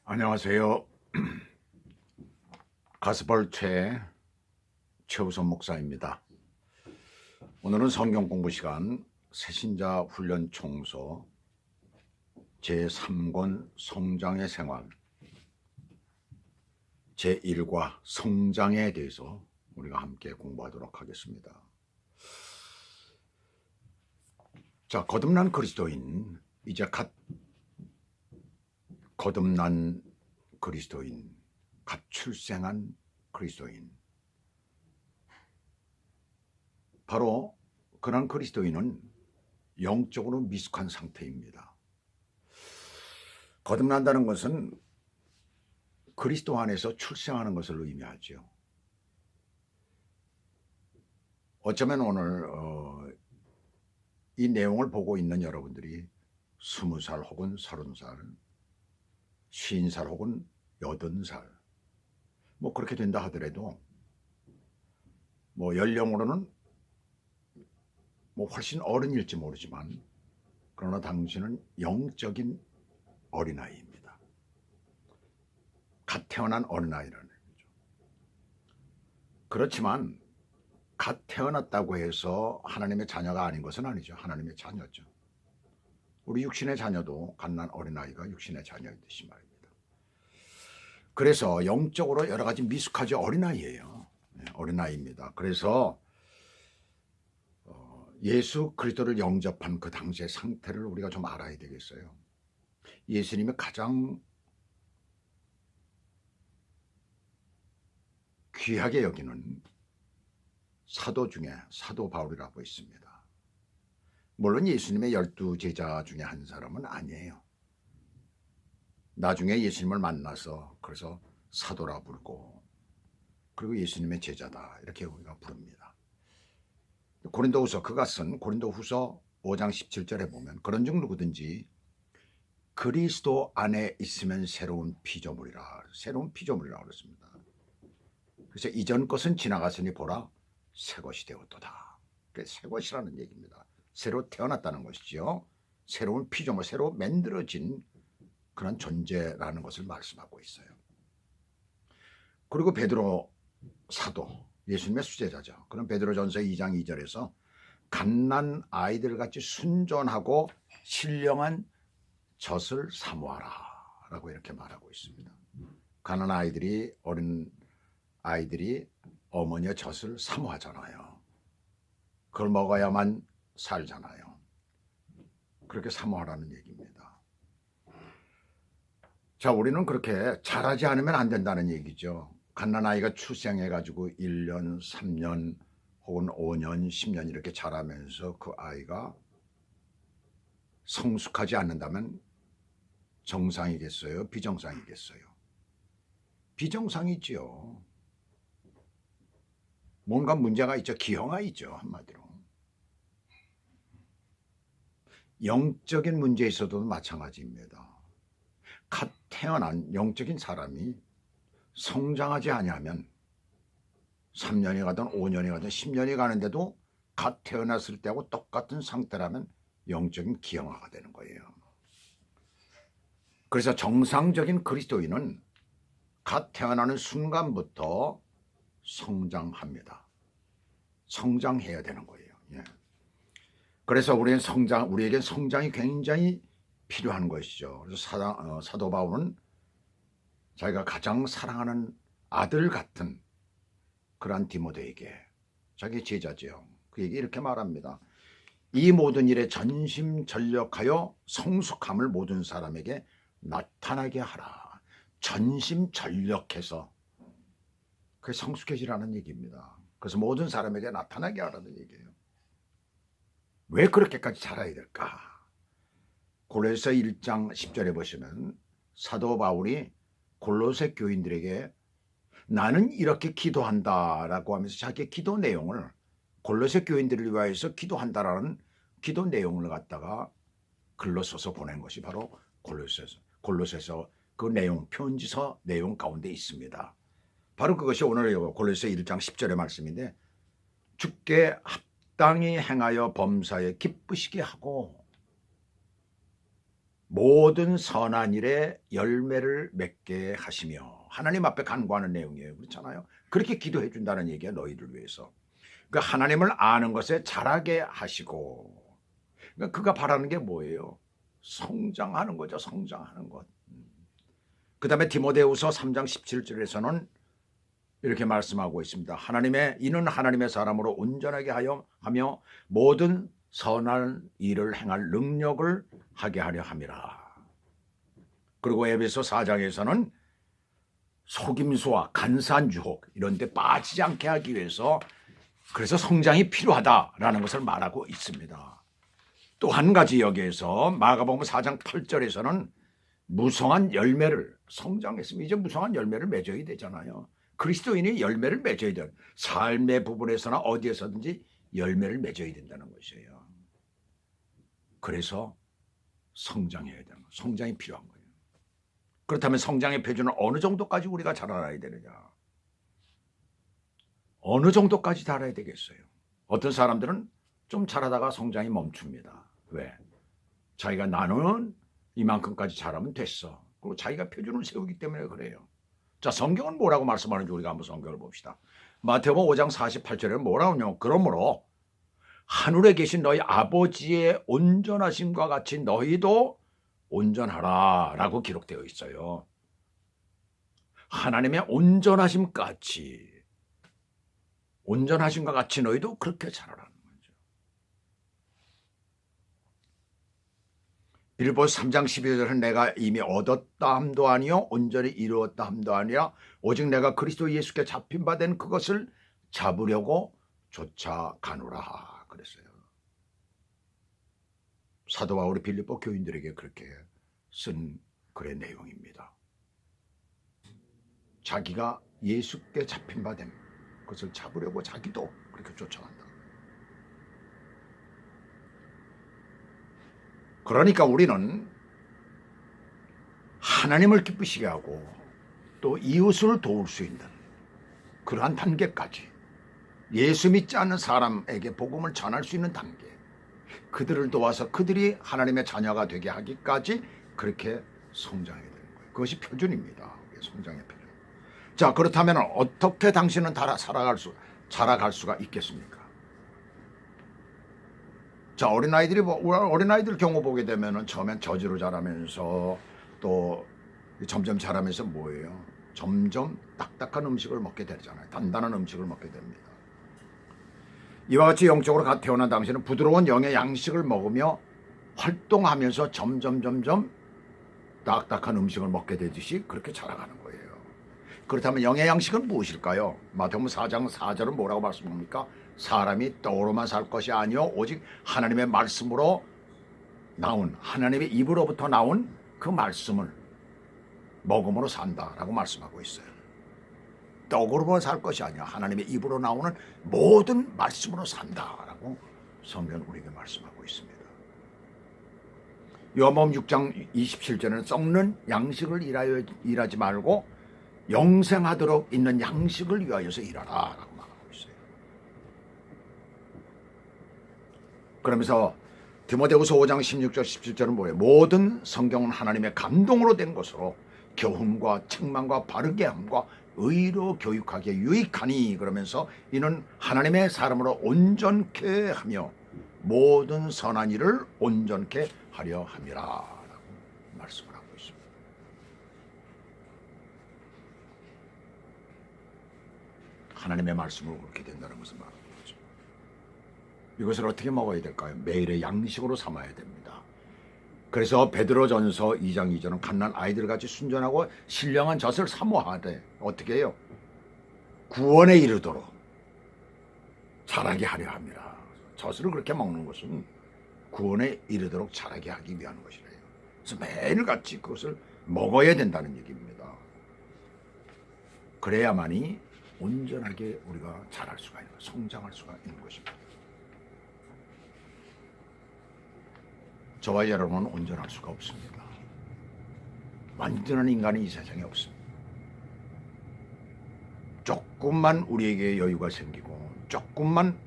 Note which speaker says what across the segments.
Speaker 1: 안녕하세요. 가스벌 최우선 목사입니다. 오늘은 성경 공부 시간 새신자 훈련 총서 제3권 성장의 생활 제1과 성장에 대해서 우리가 함께 공부하도록 하겠습니다. 자, 거듭난 그리스도인, 이제 갓 거듭난 그리스도인, 갓 출생한 그리스도인, 바로 그런 그리스도인은 영적으로 미숙한 상태입니다. 거듭난다는 것은 그리스도 안에서 출생하는 것을 의미하죠. 어쩌면 오늘 이 내용을 보고 있는 여러분들이 20살 혹은 30살, 50살 혹은 80살 뭐 그렇게 된다 하더라도 뭐 연령으로는 뭐 훨씬 어른일지 모르지만 그러나 당신은 영적인 어린아이입니다. 갓 태어난 어린아이라는 거죠. 그렇지만 갓 태어났다고 해서 하나님의 자녀가 아닌 것은 아니죠. 하나님의 자녀죠. 우리 육신의 자녀도 갓난 어린아이가 육신의 자녀이듯이 말입니다. 그래서 영적으로 여러 가지 미숙하죠. 어린아이예요. 어린아이입니다. 그래서 예수 그리스도를 영접한 그 당시의 상태를 우리가 좀 알아야 되겠어요. 예수님이 가장 귀하게 여기는 사도 중에 사도 바울이라고 있습니다. 물론 예수님의 12제자 중에 한 사람은 아니에요. 나중에 예수님을 만나서 그래서 사도라 부르고 그리고 예수님의 제자다 이렇게 우리가 부릅니다. 고린도후서 그가 쓴 고린도후서 5장 17절에 보면 그런즉 누구든지 그리스도 안에 있으면 새로운 피조물이라 그랬습니다. 그래서 이전 것은 지나갔으니 보라 새 것이 되었도다. 새 것이라는 얘기입니다. 새로 태어났다는 것이죠. 새로운 피조물, 새로 만들어진 그런 존재라는 것을 말씀하고 있어요. 그리고 베드로 사도, 예수님의 수제자죠. 그럼 베드로전서 2장 2절에서 갓난 아이들같이 순전하고 신령한 젖을 사모하라 라고 이렇게 말하고 있습니다. 가난 아이들이, 어린 아이들이 어머니의 젖을 사모하잖아요. 그걸 먹어야만 살잖아요. 그렇게 사모하라는 얘기입니다. 자, 우리는 그렇게 잘하지 않으면 안 된다는 얘기죠. 갓난아이가 출생해가지고 1년, 3년 혹은 5년, 10년 이렇게 자라면서 그 아이가 성숙하지 않는다면 정상이겠어요? 비정상이겠어요? 비정상이지요. 뭔가 문제가 있죠. 기형아 있죠. 한마디로. 영적인 문제에 있어도 마찬가지입니다. 갓 태어난 영적인 사람이 성장하지 아니하면 3년이 가든 5년이 가든 10년이 가는데도 갓 태어났을 때하고 똑같은 상태라면 영적인 기형아가 되는 거예요. 그래서 정상적인 그리스도인은 갓 태어나는 순간부터 성장합니다. 성장해야 되는 거예요. 예. 그래서 우리에게 성장이 굉장히 필요한 것이죠. 그래서 사도 바울은 자기가 가장 사랑하는 아들 같은 그러한 디모데에게 자기 제자죠. 그에게 이렇게 말합니다. 이 모든 일에 전심전력하여 성숙함을 모든 사람에게 나타나게 하라. 전심전력해서 그게 성숙해지라는 얘기입니다. 그래서 모든 사람에게 나타나게 하라는 얘기예요. 왜 그렇게까지 자라야 될까? 골로새 1장 10절에 보시면 사도 바울이 골로새 교인들에게 나는 이렇게 기도한다라고 하면서 자기의 기도 내용을 골로새 교인들을 위하여서 기도한다라는 기도 내용을 갖다가 글로 써서 보낸 것이 바로 골로새서 그 내용, 편지서 내용 가운데 있습니다. 바로 그것이 오늘 골로새 1장 10절의 말씀인데 주께 합당히 행하여 범사에 기쁘시게 하고 모든 선한 일에 열매를 맺게 하시며, 하나님 앞에 간구하는 내용이에요. 그렇잖아요. 그렇게 기도해 준다는 얘기야, 너희를 위해서. 그 하나님을 아는 것에 자라게 하시고, 그러니까 그가 바라는 게 뭐예요? 성장하는 거죠. 성장하는 것. 그 다음에 디모데후서 3장 17절에서는 이렇게 말씀하고 있습니다. 이는 하나님의 사람으로 온전하게 하며 모든 선한 일을 행할 능력을 하게 하려 함이라. 그리고 에베소 4장에서는 속임수와 간사한 유혹 이런 데 빠지지 않게 하기 위해서 그래서 성장이 필요하다라는 것을 말하고 있습니다. 또 한 가지 여기에서 마가복음 4장 8절에서는 무성한 열매를 성장했으면 이제 무성한 열매를 맺어야 되잖아요. 그리스도인이 열매를 맺어야 돼요. 삶의 부분에서나 어디에서든지 열매를 맺어야 된다는 것이에요. 그래서 성장해야 되는 거예요. 성장이 필요한 거예요. 그렇다면 성장의 표준은 어느 정도까지 우리가 자라나야 되느냐? 어느 정도까지 자라야 되겠어요? 어떤 사람들은 좀 자라다가 성장이 멈춥니다. 왜? 자기가 나는 이만큼까지 자라면 됐어. 그리고 자기가 표준을 세우기 때문에 그래요. 자, 성경은 뭐라고 말씀하는지 우리가 한번 성경을 봅시다. 마태복음 5장 48절에는 뭐라고 하냐면 그러므로 하늘에 계신 너희 아버지의 온전하심과 같이 너희도 온전하라 라고 기록되어 있어요. 하나님의 온전하심과 같이 너희도 그렇게 자라라는 거죠. 빌립보서 3장 12절은 내가 이미 얻었다 함도 아니요 온전히 이루었다 함도 아니라 오직 내가 그리스도 예수께 잡힌 바 된 그것을 잡으려고 쫓아가노라 그랬어요. 사도 바울이 빌립보 교인들에게 그렇게 쓴 글의 내용입니다. 자기가 예수께 잡힌 바 된 그것을 잡으려고 자기도 그렇게 쫓아간다. 그러니까 우리는 하나님을 기쁘시게 하고 또 이웃을 도울 수 있는 그러한 단계까지 예수 믿지 않는 사람에게 복음을 전할 수 있는 단계, 그들을 도와서 그들이 하나님의 자녀가 되게 하기까지 그렇게 성장해야 되는 거예요. 그것이 표준입니다. 성장의 표준. 자, 그렇다면 어떻게 당신은 자라갈 수가 있겠습니까? 자, 어린아이들 경우 보게 되면은 처음엔 저지로 자라면서 또 점점 자라면서 뭐예요? 점점 딱딱한 음식을 먹게 되잖아요. 단단한 음식을 먹게 됩니다. 이와 같이 영적으로 태어난 당신은 부드러운 영의 양식을 먹으며 활동하면서 점점 딱딱한 음식을 먹게 되듯이 그렇게 자라가는 거예요. 그렇다면 영의 양식은 무엇일까요? 마태복음 4장 4절은 뭐라고 말씀합니까? 사람이 떡으로만 살 것이 아니요 오직 하나님의 말씀으로 나온, 하나님의 입으로부터 나온 그 말씀을 먹음으로 산다라고 말씀하고 있어요. 떡으로만 살 것이 아니라 하나님의 입으로 나오는 모든 말씀으로 산다라고 성경은 우리에게 말씀하고 있습니다. 요한복음 6장 27절에는 썩는 양식을 일하지 말고 영생하도록 있는 양식을 위하여서 일하라 라고 말하고 있어요. 그러면서 디모데후서 5장 16절 17절은 뭐예요? 모든 성경은 하나님의 감동으로 된 것으로 교훈과 책망과 바르게 함과 의로 교육하기에 유익하니, 그러면서 이는 하나님의 사람으로 온전케 하며 모든 선한 일을 온전케 하려 함이라 라고 말씀을 하고 있습니다. 하나님의 말씀으로 그렇게 된다는 것을 말하고 있죠. 이것을 어떻게 먹어야 될까요? 매일의 양식으로 삼아야 됩니다. 그래서 베드로전서 2장 2절은 갓난 아이들같이 순전하고 신령한 젖을 사모하되 어떻게 해요? 구원에 이르도록 자라게 하려 합니다. 젖을 그렇게 먹는 것은 구원에 이르도록 자라게 하기 위한 것이래요. 그래서 매일같이 그것을 먹어야 된다는 얘기입니다. 그래야만이 온전하게 우리가 자랄 수가 있는, 성장할 수가 있는 것입니다. 저와 여러분은 온전할 수가 없습니다. 완전한 인간이 이 세상에 없습니다. 조금만 우리에게 여유가 생기고 조금만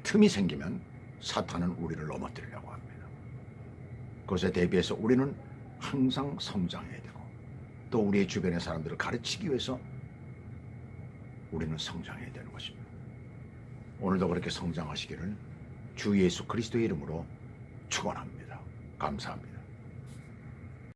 Speaker 1: 틈이 생기면 사탄은 우리를 넘어뜨리려고 합니다. 그것에 대비해서 우리는 항상 성장해야 되고 또 우리의 주변의 사람들을 가르치기 위해서 우리는 성장해야 되는 것입니다. 오늘도 그렇게 성장하시기를 주 예수 그리스도의 이름으로 축원합니다. 감사합니다.